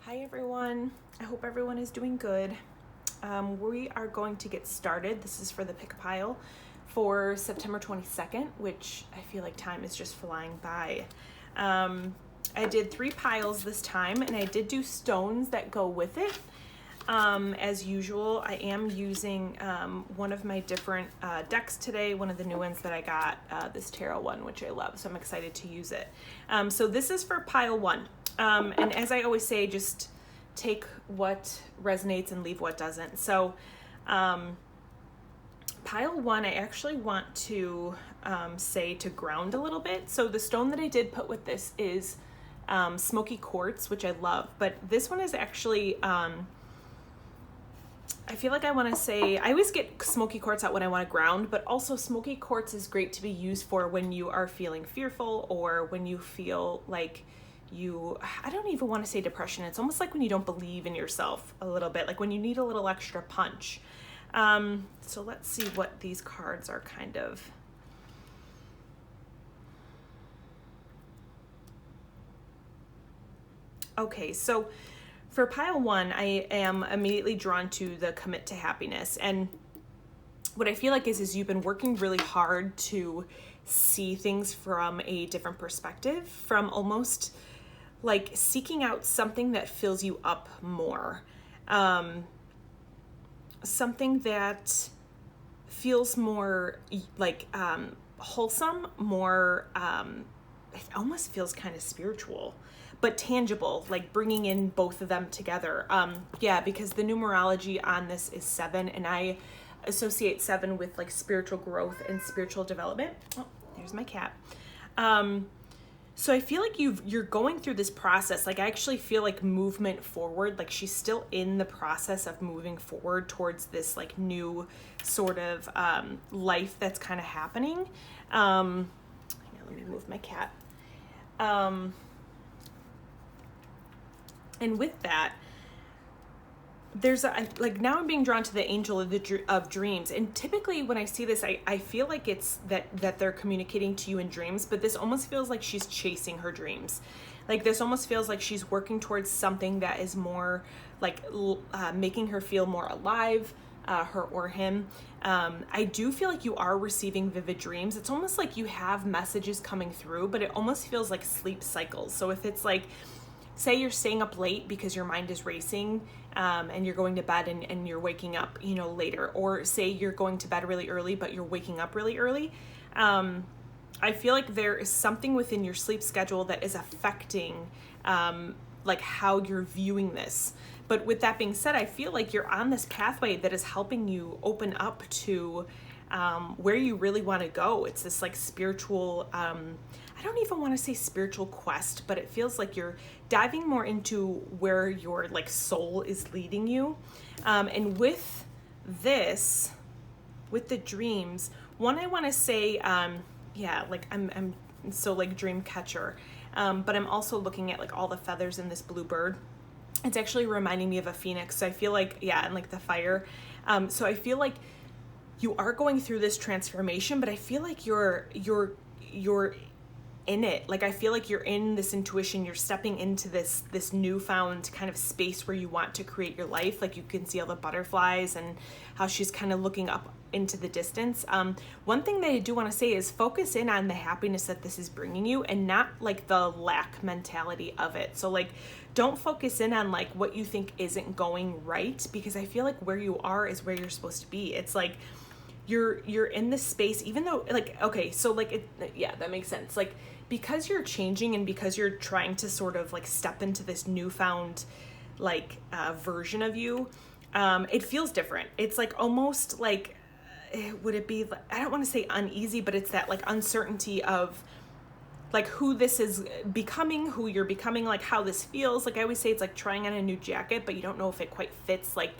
Hi everyone, I hope everyone is doing good. We are going to get started. This is for the pick a pile for September 22nd, which I feel like time is just flying by. I did 3 piles this time, and I did do stones that go with it. As usual, I am using one of my different decks today, one of the new ones that I got, this tarot one, which I love, so I'm excited to use it. So this is for pile 1. And as I always say, just take what resonates and leave what doesn't. So pile 1, I actually want to say to ground a little bit. So the stone that I did put with this is smoky quartz, which I love. But this one is actually, I feel like I want to say, I always get smoky quartz out when I want to ground, but also smoky quartz is great to be used for when you are feeling fearful or when you feel like I don't even want to say depression. It's almost like when you don't believe in yourself a little bit, like when you need a little extra punch. So let's see what these cards are kind of. Okay, so for pile 1, I am immediately drawn to the commit to happiness. And what I feel like is you've been working really hard to see things from a different perspective, from almost like seeking out something that fills you up more. Something that feels more like wholesome, more, it almost feels kind of spiritual, but tangible, like bringing in both of them together. Because the numerology on this is 7, and I associate 7 with like spiritual growth and spiritual development. Oh, there's my cat. So I feel like you're going through this process. Like I actually feel like movement forward, like she's still in the process of moving forward towards this like new sort of life that's kind of happening. Let me move my cat. And with that, there's like now I'm being drawn to the angel of dreams, and typically when I see this, I feel like it's that they're communicating to you in dreams, but this almost feels like she's chasing her dreams. Like this almost feels like she's working towards something that is more like making her feel more alive, her or him. I do feel like you are receiving vivid dreams. It's almost like you have messages coming through, but it almost feels like sleep cycles. So if it's like, say you're staying up late because your mind is racing, and you're going to bed and you're waking up, later, or say you're going to bed really early, but you're waking up really early. I feel like there is something within your sleep schedule that is affecting, like how you're viewing this. But with that being said, I feel like you're on this pathway that is helping you open up to, where you really want to go. It's this like spiritual, I don't even want to say spiritual quest, but it feels like you're diving more into where your like soul is leading you. And with this, with the dreams, one, I want to say, like I'm so like dream catcher, but I'm also looking at like all the feathers in this blue bird. It's actually reminding me of a phoenix. So I feel like, and like the fire. So I feel like you are going through this transformation, but I feel like you're in it. Like I feel like you're in this intuition, you're stepping into this newfound kind of space where you want to create your life. Like you can see all the butterflies and how she's kind of looking up into the distance. One thing that I do want to say is focus in on the happiness that this is bringing you, and not like the lack mentality of it. So like don't focus in on like what you think isn't going right, because I feel like where you are is where you're supposed to be. It's like you're in this space, even though like, okay, so like that makes sense. Like because you're changing and because you're trying to sort of like step into this newfound like version of you, it feels different. It's like almost like, would it be, I don't want to say uneasy, but it's that like uncertainty of like who this is becoming, who you're becoming, like how this feels. Like I always say, it's like trying on a new jacket, but you don't know if it quite fits like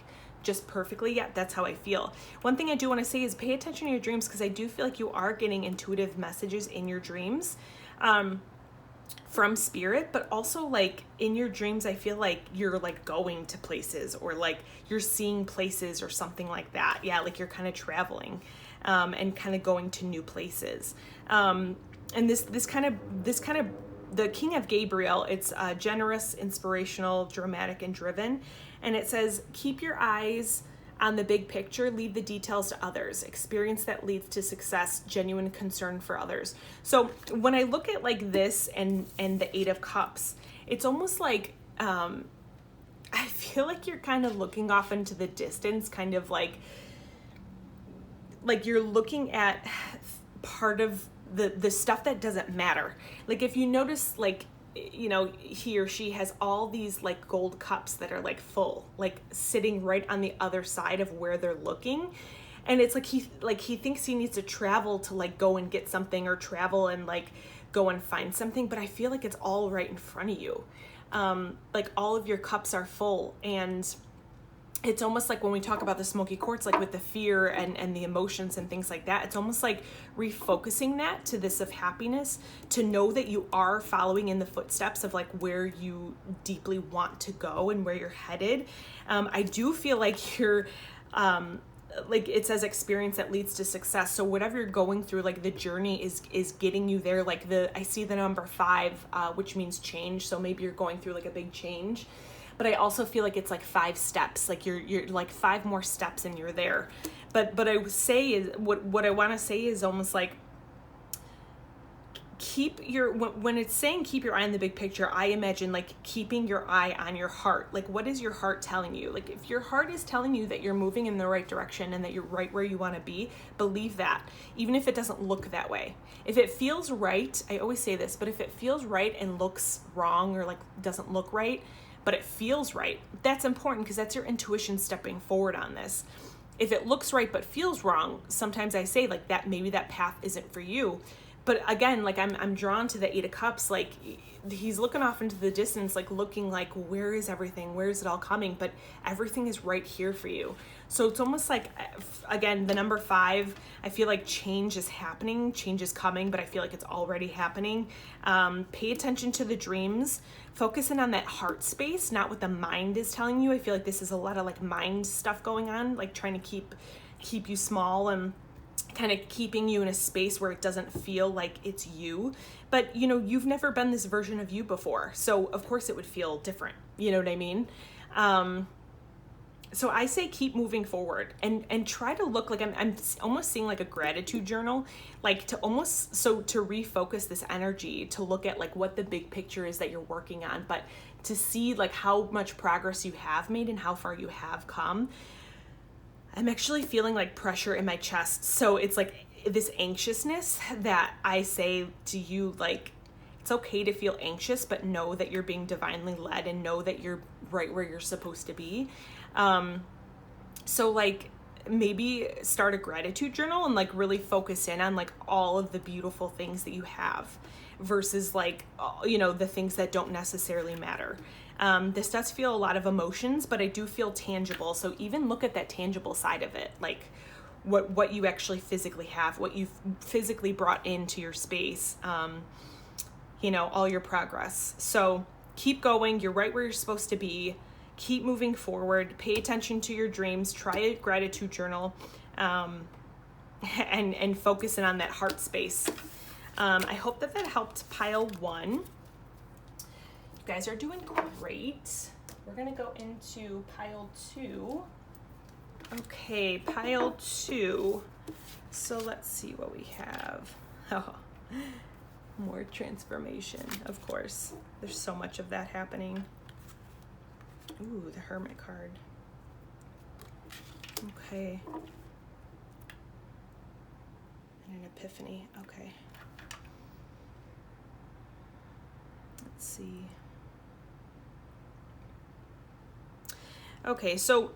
just perfectly yet. That's how I feel. One thing I do want to say is pay attention to your dreams, because I do feel like you are getting intuitive messages in your dreams from spirit, but also like in your dreams, I feel like you're like going to places, or like you're seeing places or something like that. Yeah, like you're kind of traveling and kind of going to new places. And this kind of the King of Gabriel. It's generous, inspirational, dramatic, and driven. And it says, keep your eyes on the big picture, leave the details to others. Experience that leads to success, genuine concern for others. So when I look at like this and the Eight of Cups, it's almost like I feel like you're kind of looking off into the distance, kind of like you're looking at part of the stuff that doesn't matter. Like if you notice, like, you know, he or she has all these like gold cups that are like full, like sitting right on the other side of where they're looking. And it's like he thinks he needs to travel to like go and get something, or travel and like go and find something, but I feel like it's all right in front of you. Like all of your cups are full, and it's almost like when we talk about the smoky quartz, like with the fear and the emotions and things like that, it's almost like refocusing that to this of happiness, to know that you are following in the footsteps of like where you deeply want to go and where you're headed. I do feel like you're, like it says, experience that leads to success. So whatever you're going through, like the journey is getting you there. Like I see the number 5, which means change. So maybe you're going through like a big change. But I also feel like it's like 5 steps, like you're like 5 more steps and you're there. But I would say is what I want to say is almost like when it's saying keep your eye on the big picture, I imagine like keeping your eye on your heart. Like what is your heart telling you? Like if your heart is telling you that you're moving in the right direction and that you're right where you want to be, believe that, even if it doesn't look that way. If it feels right, I always say this, but if it feels right and looks wrong, or like doesn't look right, but it feels right, that's important, because that's your intuition stepping forward on this. If it looks right but feels wrong, sometimes I say like that, maybe that path isn't for you. But again, like I'm drawn to the 8 of Cups, like he's looking off into the distance, like looking like, where is everything? Where is it all coming? But everything is right here for you. So it's almost like, again, the number 5, I feel like change is happening, change is coming, but I feel like it's already happening. Pay attention to the dreams, focus in on that heart space, not what the mind is telling you. I feel like this is a lot of like mind stuff going on, like trying to keep you small and kind of keeping you in a space where it doesn't feel like it's you. But you know, you've never been this version of you before, so of course it would feel different, you know what I mean? So I say keep moving forward and try to look like I'm almost seeing like a gratitude journal, like to refocus this energy, to look at like what the big picture is that you're working on, but to see like how much progress you have made and how far you have come. I'm actually feeling like pressure in my chest. So it's like this anxiousness that I say to you, like, it's okay to feel anxious, but know that you're being divinely led and know that you're right where you're supposed to be. So like maybe start a gratitude journal and like really focus in on like all of the beautiful things that you have versus like, you know, the things that don't necessarily matter. This does feel a lot of emotions, but I do feel tangible. So even look at that tangible side of it, like what you actually physically have, what you've physically brought into your space, you know, all your progress. So keep going. You're right where you're supposed to be. Keep moving forward. Pay attention to your dreams. Try a gratitude journal, and focus in on that heart space. I hope that helped pile 1. You guys are doing great. We're gonna go into pile 2. Okay, pile 2. So let's see what we have. Oh, more transformation, of course. There's so much of that happening. Ooh, the Hermit card. Okay. And an epiphany. Okay. Let's see. Okay, so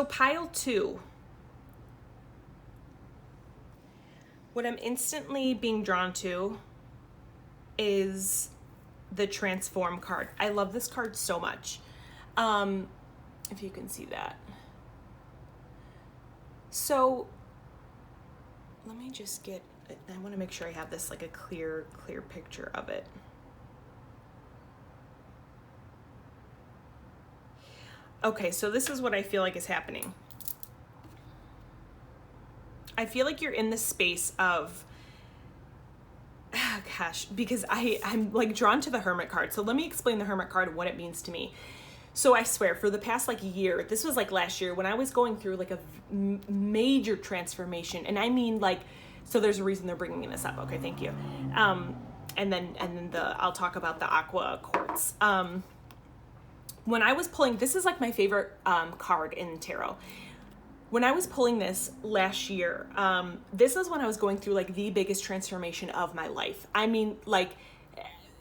pile 2. What I'm instantly being drawn to is the transform card. I love this card so much. If you can see that. So let me just I want to make sure I have this like a clear picture of it. Okay, so this is what I feel like is happening. I feel like you're in the space of gosh, because I'm like drawn to the Hermit card. So let me explain the Hermit card and what it means to me. So I swear, for the past like year, this was like last year when I was going through like a major transformation, and I mean like, so there's a reason they're bringing this up. Okay, thank you. And then I'll talk about the aqua quartz. When I was pulling, this is like my favorite card in tarot. When I was pulling this last year, this is when I was going through like the biggest transformation of my life. I mean, like,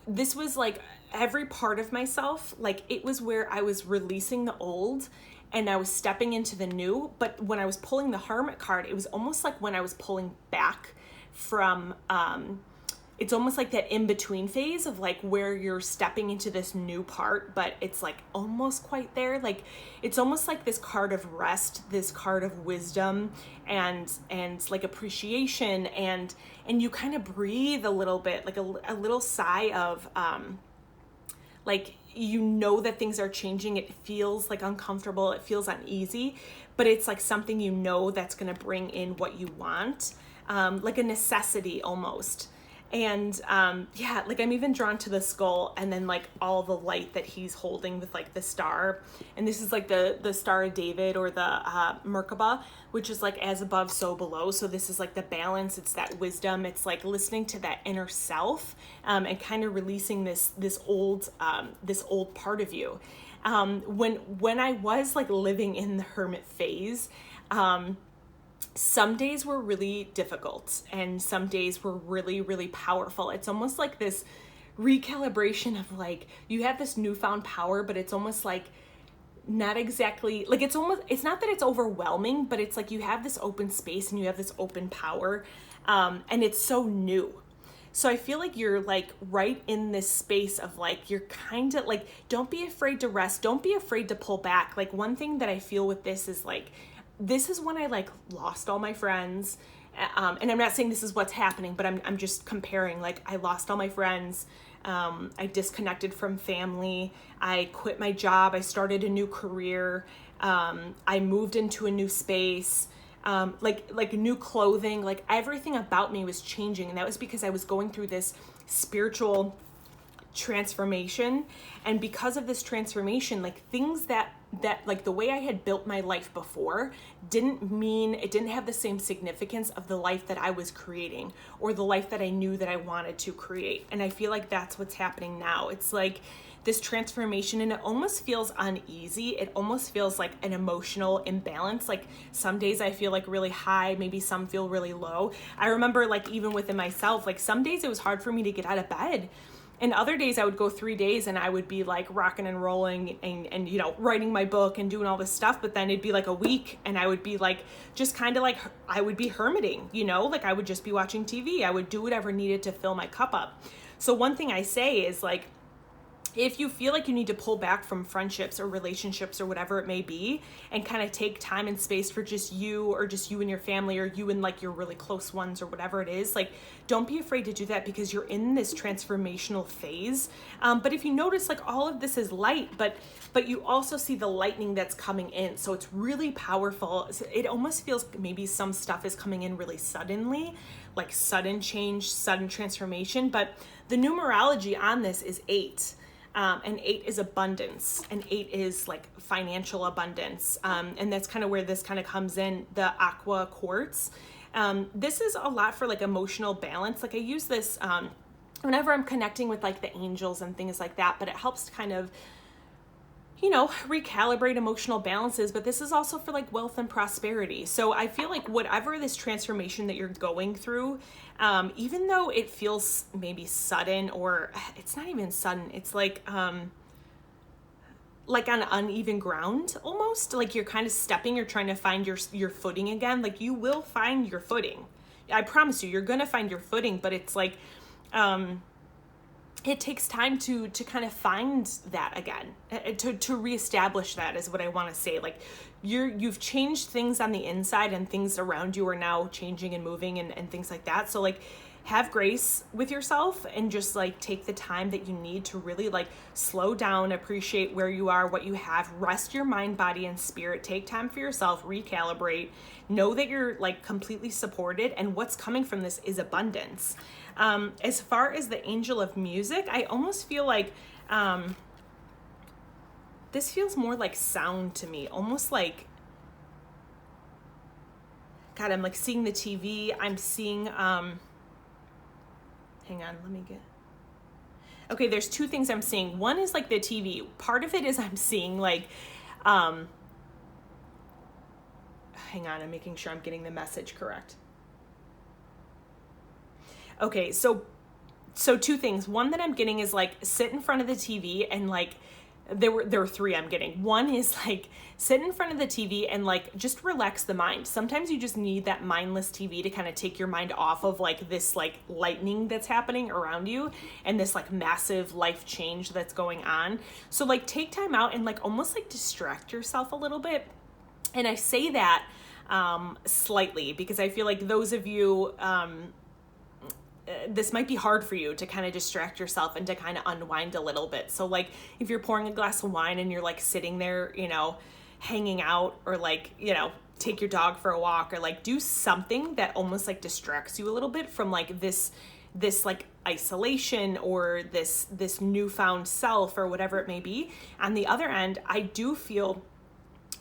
this was like every part of myself, like it was where I was releasing the old and I was stepping into the new. But when I was pulling the Hermit card, it was almost like when I was pulling back from, it's almost like that in-between phase of like where you're stepping into this new part, but it's like almost quite there. Like it's almost like this card of rest, this card of wisdom and like appreciation, and you kind of breathe a little bit, like a little sigh of, like, you know that things are changing. It feels like uncomfortable. It feels uneasy, but it's like something you know that's going to bring in what you want, like a necessity almost. And yeah, like I'm even drawn to the skull and then like all the light that he's holding with like the star. And this is like the Star of David, or the Merkaba, which is like as above, so below. So this is like the balance. It's that wisdom. It's like listening to that inner self, and kind of releasing this old part of you. When I was like living in the hermit phase, some days were really difficult and some days were really, really powerful. It's almost like this recalibration of like, you have this newfound power, but it's almost like not exactly like, it's not that it's overwhelming, but it's like you have this open space and you have this open power, and it's so new. So I feel like you're like right in this space of like, you're kind of like, don't be afraid to rest. Don't be afraid to pull back. Like one thing that I feel with this is like, this is when I like lost all my friends. And I'm not saying this is what's happening, but I'm just comparing. Like I lost all my friends. I disconnected from family. I quit my job. I started a new career. I moved into a new space. Like new clothing, like everything about me was changing. And that was because I was going through this spiritual transformation. And because of this transformation, like things that like the way I had built my life before didn't have the same significance of the life that I was creating, or the life that I knew that I wanted to create. And I feel like that's what's happening now. It's like this transformation, and it almost feels uneasy. It almost feels like an emotional imbalance. Like some days I feel like really high, maybe some feel really low. I remember like even within myself, like some days it was hard for me to get out of bed. And other days I would go 3 days and I would be like rocking and rolling and you know, writing my book and doing all this stuff. But then it'd be like a week and I would be like, just kind of like, I would be hermiting, you know, like I would just be watching TV. I would do whatever needed to fill my cup up. So one thing I say is like, if you feel like you need to pull back from friendships or relationships or whatever it may be, and kind of take time and space for just you, or just you and your family, or you and like your really close ones, or whatever it is, like don't be afraid to do that, because you're in this transformational phase. But if you notice, like all of this is light, but you also see the lightning that's coming in. So it's really powerful. It almost feels maybe some stuff is coming in really suddenly, like sudden change, sudden transformation. But the numerology on this is 8. And 8 is abundance, and 8 is like financial abundance. And that's kind of where this kind of comes in, the aqua quartz. This is a lot for like emotional balance. Like I use this, whenever I'm connecting with like the angels and things like that, but it helps to kind of, you know, recalibrate emotional balances. But this is also for like wealth and prosperity. So I feel like whatever this transformation that you're going through, even though it feels maybe sudden, or it's not even sudden, it's like on uneven ground almost, like you're kind of stepping, you're trying to find your footing again. Like you will find your footing. I promise you, you're going to find your footing, but it's like, it takes time to kind of find that again, to reestablish that is what I want to say. Like you've changed things on the inside, and things around you are now changing and moving and things like that. So like have grace with yourself and just like take the time that you need to really like slow down, appreciate where you are, what you have, rest your mind, body, and spirit, take time for yourself, recalibrate, know that you're like completely supported, and what's coming from this is abundance. As far as the angel of music, I almost feel like this feels more like sound to me, almost like, God, I'm like seeing the TV. I'm seeing, hang on, let me get, okay, there's two things I'm seeing. One is like the TV. Part of it is I'm seeing like, hang on, I'm making sure I'm getting the message correct. Okay, so two things. One that I'm getting is like sit in front of the TV and like, there were three I'm getting. One is like sit in front of the TV and like just relax the mind. Sometimes you just need that mindless TV to kind of take your mind off of like this like lightning that's happening around you and this like massive life change that's going on. So like take time out and like almost like distract yourself a little bit. And I say that slightly because I feel like those of you this might be hard for you to kind of distract yourself and to kind of unwind a little bit. So like if you're pouring a glass of wine and you're like sitting there, you know, hanging out, or like, you know, take your dog for a walk, or like do something that almost like distracts you a little bit from like this like isolation or this newfound self or whatever it may be. On the other end, I do feel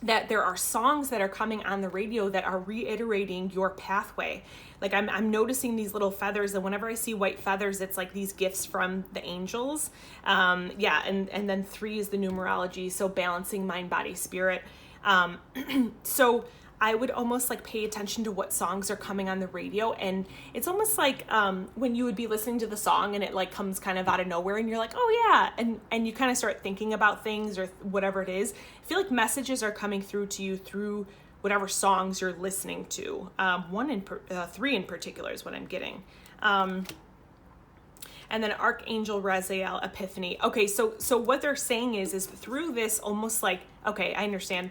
that there are songs that are coming on the radio that are reiterating your pathway. Like I'm noticing these little feathers, and whenever I see white feathers, it's like these gifts from the angels. And then 3 is the numerology, so balancing mind, body, spirit. So I would almost like pay attention to what songs are coming on the radio. And it's almost like when you would be listening to the song and it like comes kind of out of nowhere and you're like, oh yeah. And you kind of start thinking about things or whatever it is. I feel like messages are coming through to you through whatever songs you're listening to. 3 in particular is what I'm getting. And then Archangel Raziel Epiphany. Okay, so what they're saying is through this almost like, okay, I understand.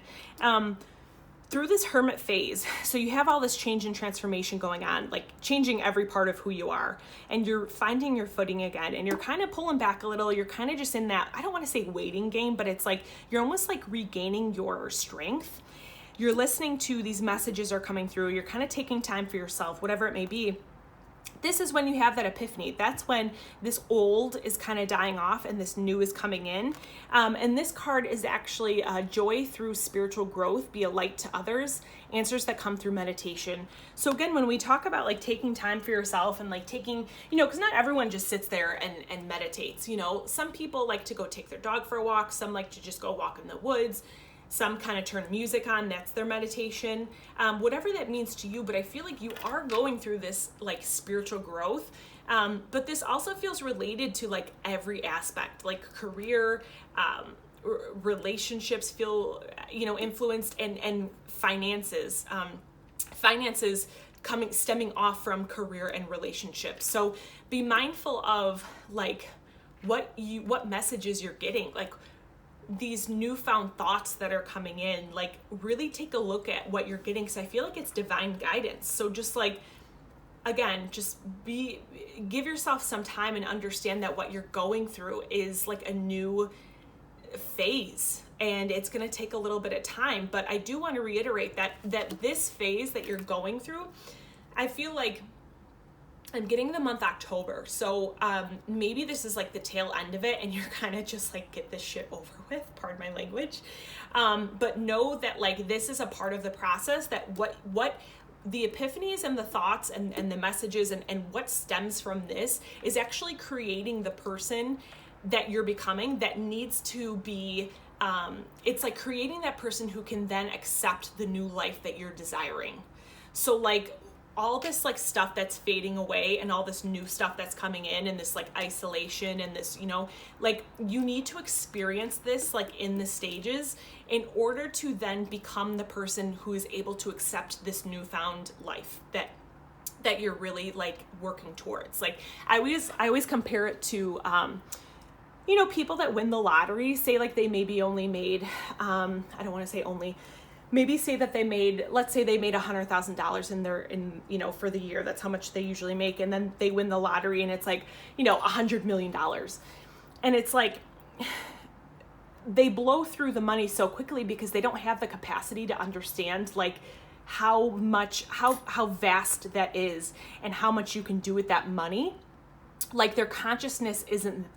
Through this hermit phase, so you have all this change and transformation going on, like changing every part of who you are, and you're finding your footing again, and you're kind of pulling back a little. You're kind of just in that, I don't want to say waiting game, but it's like you're almost like regaining your strength. You're listening to these messages are coming through. You're kind of taking time for yourself, whatever it may be. This is when you have that epiphany. That's when this old is kind of dying off and this new is coming in. And this card is actually joy through spiritual growth, be a light to others, answers that come through meditation. So again, when we talk about like taking time for yourself and like taking, you know, because not everyone just sits there and meditates, you know, some people like to go take their dog for a walk. Some like to just go walk in the woods. Some kind of turn music on, that's their meditation, whatever that means to you. But I feel like you are going through this like spiritual growth. But this also feels related to like every aspect, like career, relationships feel, you know, influenced, and finances, stemming off from career and relationships. So be mindful of like what messages you're getting, like these newfound thoughts that are coming in, like really take a look at what you're getting, because I feel like it's divine guidance. So just like, again, just give yourself some time and understand that what you're going through is like a new phase, and it's going to take a little bit of time. But I do want to reiterate that this phase that you're going through, I feel like I'm getting the month October. So maybe this is like the tail end of it and you're kind of just like, get this shit over with, pardon my language. But know that like this is a part of the process, that what the epiphanies and the thoughts and the messages and what stems from this is actually creating the person that you're becoming, that needs to be, it's like creating that person who can then accept the new life that you're desiring. So like, all this like stuff that's fading away and all this new stuff that's coming in, and this like isolation and this, you know, like you need to experience this like in the stages in order to then become the person who is able to accept this newfound life that you're really like working towards. Like I always compare it to, you know, people that win the lottery, say like they maybe only made, I don't want to say only, maybe say that let's say they made $100,000 in you know, for the year. That's how much they usually make. And then they win the lottery and it's like, you know, $100 million. And it's like, they blow through the money so quickly because they don't have the capacity to understand like how vast that is and how much you can do with that money. like their consciousness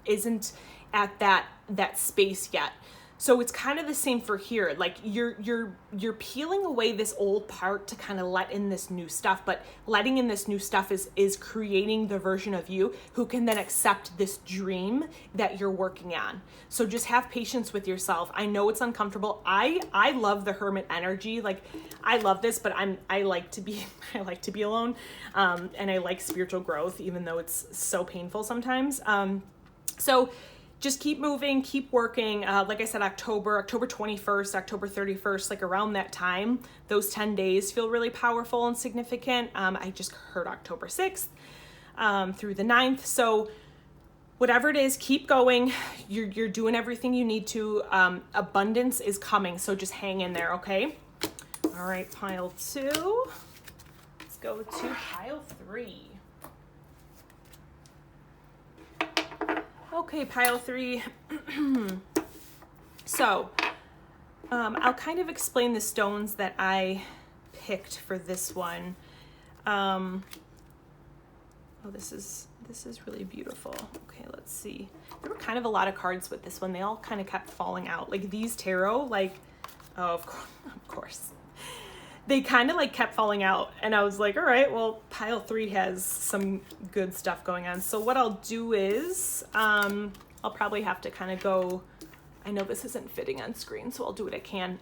isn't at that space yet. So it's kind of the same for here. Like you're peeling away this old part to kind of let in this new stuff, but letting in this new stuff is creating the version of you who can then accept this dream that you're working on. So just have patience with yourself. I know it's uncomfortable. I love the hermit energy. Like I love this, but I like to be alone. And I like spiritual growth, even though it's so painful sometimes. So just keep moving, keep working. Like I said, October 21st, October 31st, like around that time, those 10 days feel really powerful and significant. I just heard October 6th through the 9th. So whatever it is, keep going. You're doing everything you need to. Abundance is coming, so just hang in there, okay? All right, pile 2. Let's go to pile 3. Okay, pile 3. So, I'll kind of explain the stones that I picked for this one. Oh, this is really beautiful. Okay, let's see. There were kind of a lot of cards with this one. They all kind of kept falling out. Like these tarot, like, oh, of course. They kind of like kept falling out, and I was like, all right, well, pile 3 has some good stuff going on. So what I'll do is, I'll probably have to kind of go, I know this isn't fitting on screen, so I'll do what I can.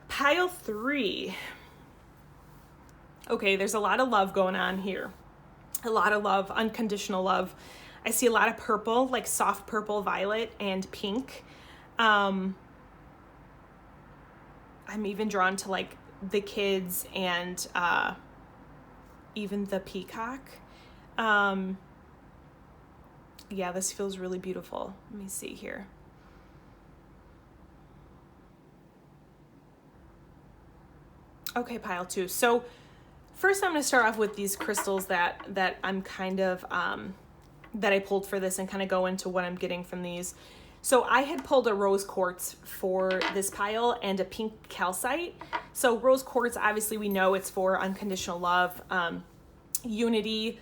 Pile 3. Okay, there's a lot of love going on here. A lot of love, unconditional love. I see a lot of purple, like soft purple, violet, and pink. I'm even drawn to like the kids and even the peacock. Yeah, this feels really beautiful. Let me see here. Okay, pile 2. So first I'm going to start off with these crystals that I'm kind of, that I pulled for this and kind of go into what I'm getting from these. So I had pulled a rose quartz for this pile and a pink calcite. So rose quartz, obviously we know it's for unconditional love, unity,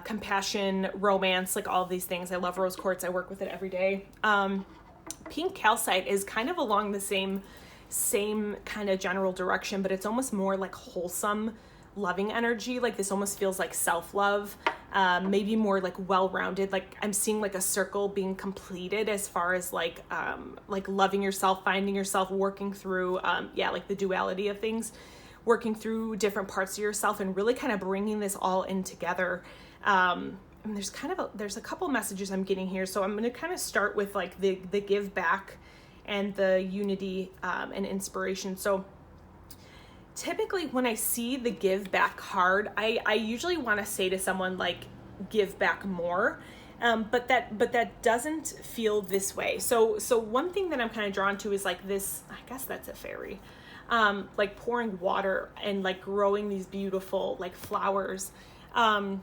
compassion, romance, like all of these things. I love rose quartz. I work with it every day. Pink calcite is kind of along the same kind of general direction, but it's almost more like wholesome, loving energy. Like this almost feels like self-love, maybe more like well-rounded. Like I'm seeing like a circle being completed as far as like loving yourself, finding yourself, working through, like the duality of things, working through different parts of yourself and really kind of bringing this all in together. And there's a couple messages I'm getting here. So I'm going to kind of start with like the give back and the unity, and inspiration. So typically when I see the give back card, I usually want to say to someone like, give back more. But that doesn't feel this way. So one thing that I'm kind of drawn to is like this, I guess that's a fairy, like pouring water and like growing these beautiful like flowers. And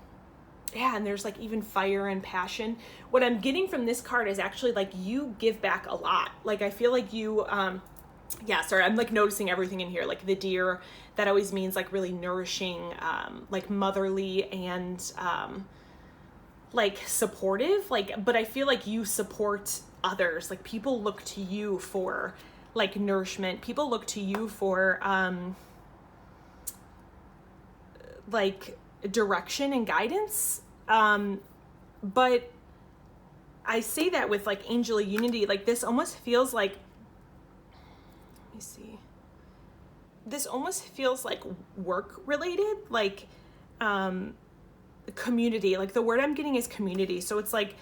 there's like even fire and passion. What I'm getting from this card is actually like you give back a lot. Like I feel like you, I'm like noticing everything in here, like the deer, that always means like really nourishing, like motherly and like supportive, like, but I feel like you support others. Like people look to you for like nourishment. People look to you for like direction and guidance. But I say that with like angel unity, like this almost feels like, let me see. This almost feels like work related, like community. Like the word I'm getting is community. So it's like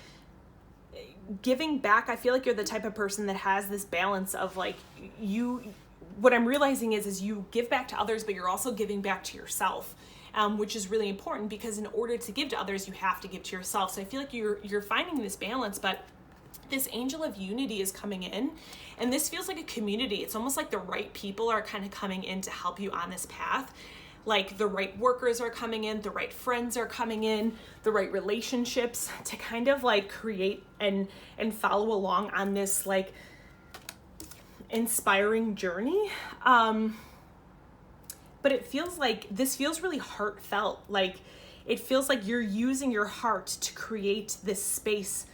giving back. I feel like you're the type of person that has this balance of like what I'm realizing is you give back to others, but you're also giving back to yourself. Which is really important because in order to give to others, you have to give to yourself. So I feel like you're finding this balance, but this angel of unity is coming in, and this feels like a community. It's almost like the right people are kind of coming in to help you on this path. Like the right workers are coming in, the right friends are coming in, the right relationships to kind of like create and follow along on this like inspiring journey. But it feels like this feels really heartfelt. Like it feels like you're using your heart to create this space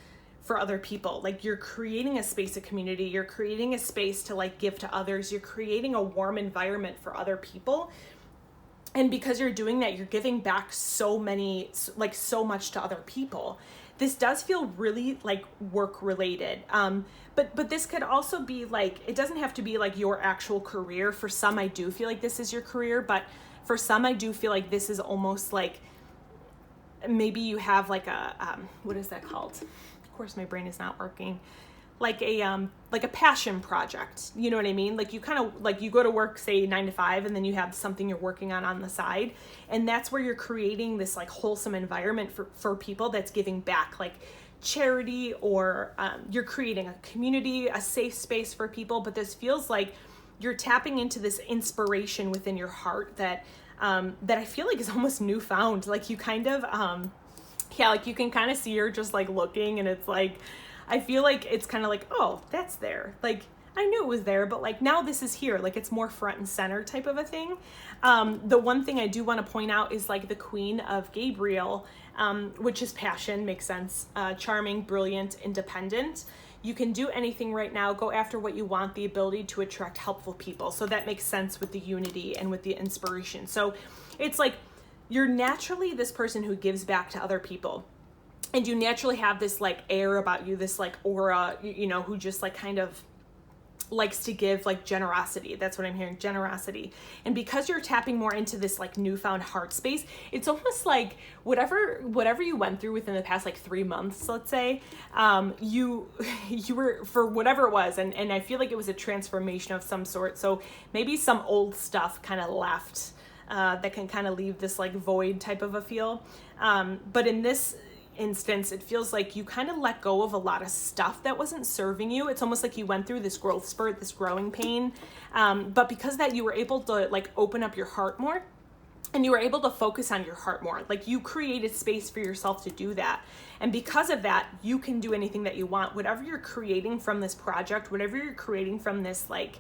for other people. Like you're creating a space of community, you're creating a space to like give to others, you're creating a warm environment for other people. And because you're doing that, you're giving back so much to other people. This does feel really like work related. But this could also be like, it doesn't have to be like your actual career. For some, I do feel like this is your career, but for some, I do feel like this is almost like, maybe you have like a, what is that called? Of course, my brain is not working. Like a passion project. You know what I mean? Like you kind of like, you go to work, say 9 to 5, and then you have something you're working on the side. And that's where you're creating this like wholesome environment for people that's giving back, like charity, or you're creating a community, a safe space for people. But this feels like you're tapping into this inspiration within your heart that I feel like is almost newfound. Like you kind of, like you can kind of see her just like looking, and it's like, I feel like it's kind of like, oh, that's there. Like I knew it was there, but like now this is here. Like it's more front and center type of a thing. The one thing I do want to point out is like the Queen of Gabriel, which is passion, makes sense. Charming, brilliant, independent. You can do anything right now, go after what you want, the ability to attract helpful people. So that makes sense with the unity and with the inspiration. So it's like, you're naturally this person who gives back to other people. And you naturally have this like air about you, this like aura, you know, who just like kind of likes to give, like generosity. That's what I'm hearing, generosity. And because you're tapping more into this like newfound heart space, it's almost like whatever you went through within the past like 3 months, let's say, you were, for whatever it was, and I feel like it was a transformation of some sort. So maybe some old stuff kind of left, that can kind of leave this like void type of a feel. But in this instance, it feels like you kind of let go of a lot of stuff that wasn't serving you. It's almost like you went through this growth spurt, this growing pain. But because that, you were able to like open up your heart more, and you were able to focus on your heart more. Like you created space for yourself to do that. And because of that, you can do anything that you want. Whatever you're creating from this project, whatever you're creating from this like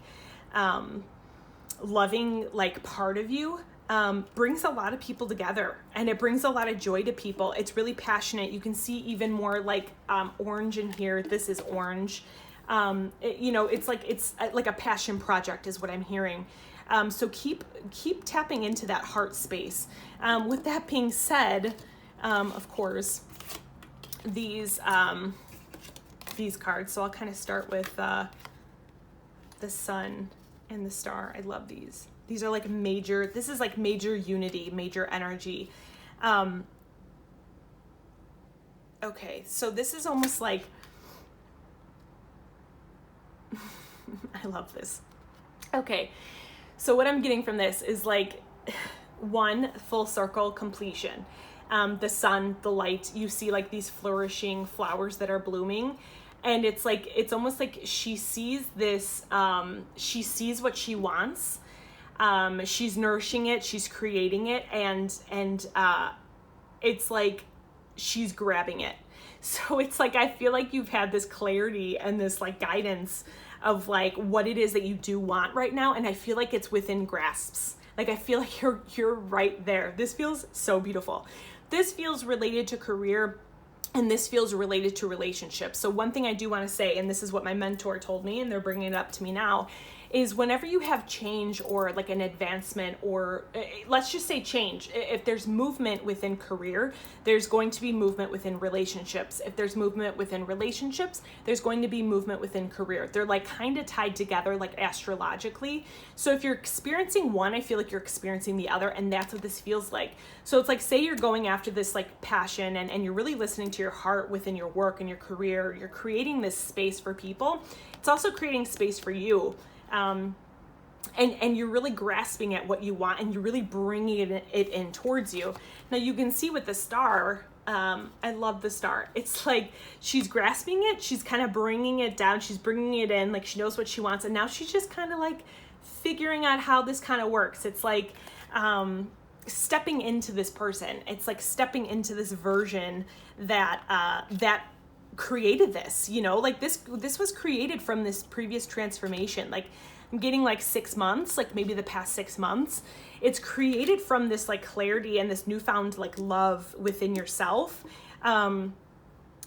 loving like part of you, brings a lot of people together, and it brings a lot of joy to people. It's really passionate. You can see even more like orange in here. This is orange. It's like a passion project is what I'm hearing. So keep tapping into that heart space. With that being said, of course, these cards. So I'll kind of start with the sun and the star. I love these. These are like major, this is like major unity, major energy. Okay, so this is almost like, I love this. Okay, so what I'm getting from this is like one, full circle completion. The sun, the light, you see like these flourishing flowers that are blooming. And it's like, it's almost like she sees this, she sees what she wants. She's nourishing it, she's creating it, and it's like she's grabbing it. So it's like, I feel like you've had this clarity and this like guidance of like what it is that you do want right now. And I feel like it's within grasps. Like, I feel like you're right there. This feels so beautiful. This feels related to career, and this feels related to relationships. So one thing I do want to say, and this is what my mentor told me, and they're bringing it up to me now, is whenever you have change or like an advancement, or let's just say change, if there's movement within career, there's going to be movement within relationships. If there's movement within relationships, there's going to be movement within career. They're like kind of tied together, like astrologically. So if you're experiencing one, I feel like you're experiencing the other, and that's what this feels like. So it's like, say you're going after this like passion, and you're really listening to your heart within your work and your career. You're creating this space for people. It's also creating space for you. And you're really grasping at what you want, and you're really bringing it in towards you. Now you can see with the star, I love the star. It's like she's grasping it, she's kind of bringing it down, she's bringing it in, like she knows what she wants, and now she's just kind of like figuring out how this kind of works. It's like stepping into this person. It's like stepping into this version that created this, you know, like this was created from this previous transformation. Like I'm getting like 6 months, like maybe the past 6 months. It's created from this like clarity and this newfound like love within yourself.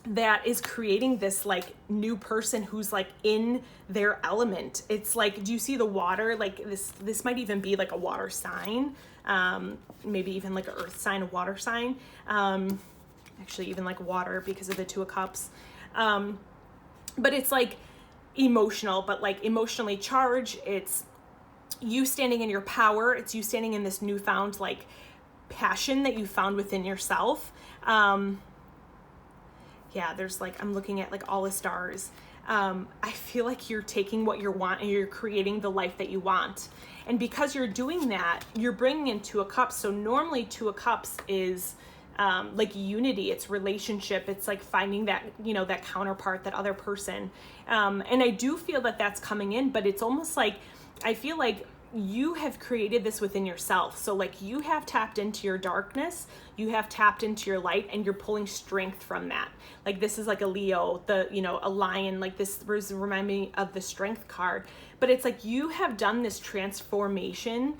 That is creating this like new person who's like in their element. It's like, do you see the water? Like this might even be like a water sign. Maybe even like an earth sign, a water sign. Actually even like water because of the Two of Cups. But it's like emotional, but like emotionally charged. It's you standing in your power. It's you standing in this newfound like passion that you found within yourself. Yeah, there's like, I'm looking at like all the stars. I feel like you're taking what you want and you're creating the life that you want. And because you're doing that, you're bringing in Two of Cups. So normally Two of Cups is like unity, it's relationship. It's like finding that, you know, that counterpart, that other person. And I do feel that that's coming in, but it's almost like, I feel like you have created this within yourself. So like you have tapped into your darkness, you have tapped into your light, and you're pulling strength from that. Like this is like a Leo, a lion, like this remind me of the strength card, but it's like you have done this transformation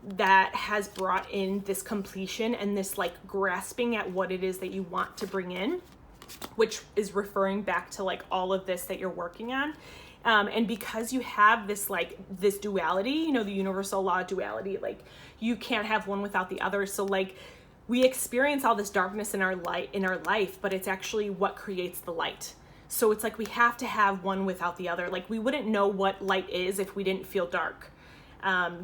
that has brought in this completion and this like grasping at what it is that you want to bring in, which is referring back to like all of this that you're working on. And because you have this like this duality, you know, the universal law of duality, like you can't have one without the other. So like we experience all this darkness in our life, but it's actually what creates the light. So it's like we have to have one without the other. Like we wouldn't know what light is if we didn't feel dark.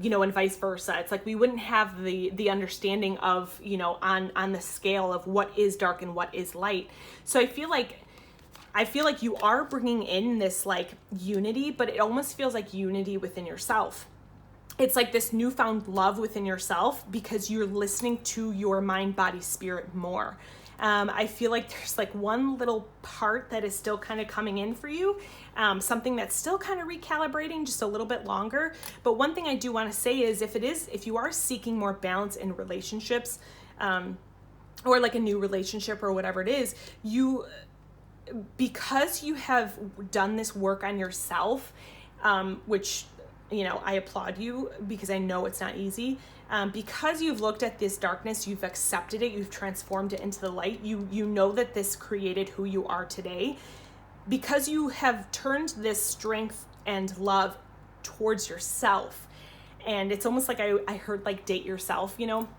You know, and vice versa. It's like we wouldn't have the understanding of, you know, on the scale of what is dark and what is light. So I feel like you are bringing in this like unity, but it almost feels like unity within yourself. It's like this newfound love within yourself because you're listening to your mind, body, spirit more. I feel like there's like one little part that is still kind of coming in for you, something that's still kind of recalibrating just a little bit longer. But one thing I do want to say is if you are seeking more balance in relationships, or like a new relationship or whatever it is, because you have done this work on yourself, which, you know, I applaud you because I know it's not easy. Because you've looked at this darkness, you've accepted it, you've transformed it into the light. You know that this created who you are today. Because you have turned this strength and love towards yourself. And it's almost like I heard like date yourself, you know,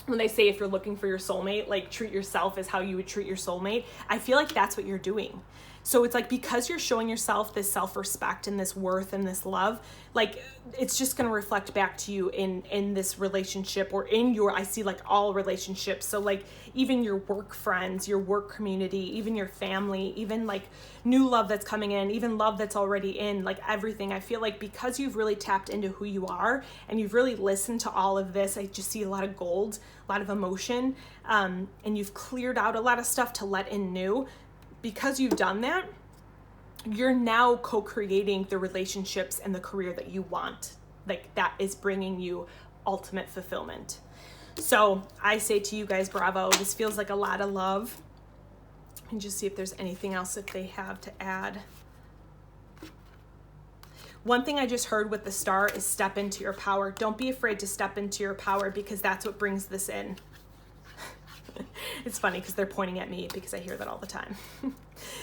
when they say if you're looking for your soulmate, like treat yourself as how you would treat your soulmate. I feel like that's what you're doing. So it's like because you're showing yourself this self-respect and this worth and this love, like it's just going to reflect back to you in this relationship or in your, I see like all relationships. So like even your work friends, your work community, even your family, even like new love that's coming in, even love that's already in, like everything. I feel like because you've really tapped into who you are and you've really listened to all of this, I just see a lot of gold, a lot of emotion, and you've cleared out a lot of stuff to let in new. Because you've done that, you're now co-creating the relationships and the career that you want. Like that is bringing you ultimate fulfillment. So I say to you guys, bravo. This feels like a lot of love. And just see if there's anything else that they have to add. One thing I just heard with the star is step into your power. Don't be afraid to step into your power because that's what brings this in. It's funny because they're pointing at me because I hear that all the time.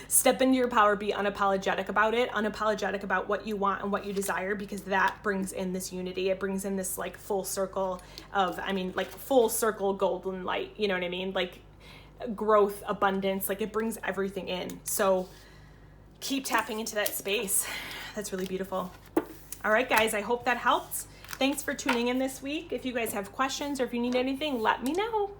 Step into your power, be unapologetic about it, unapologetic about what you want and what you desire, because that brings in this unity. It brings in this like full circle of, like full circle golden light, you know what I mean? Like growth, abundance, like it brings everything in. So keep tapping into that space. That's really beautiful. All right, guys, I hope that helped. Thanks for tuning in this week. If you guys have questions or if you need anything, let me know.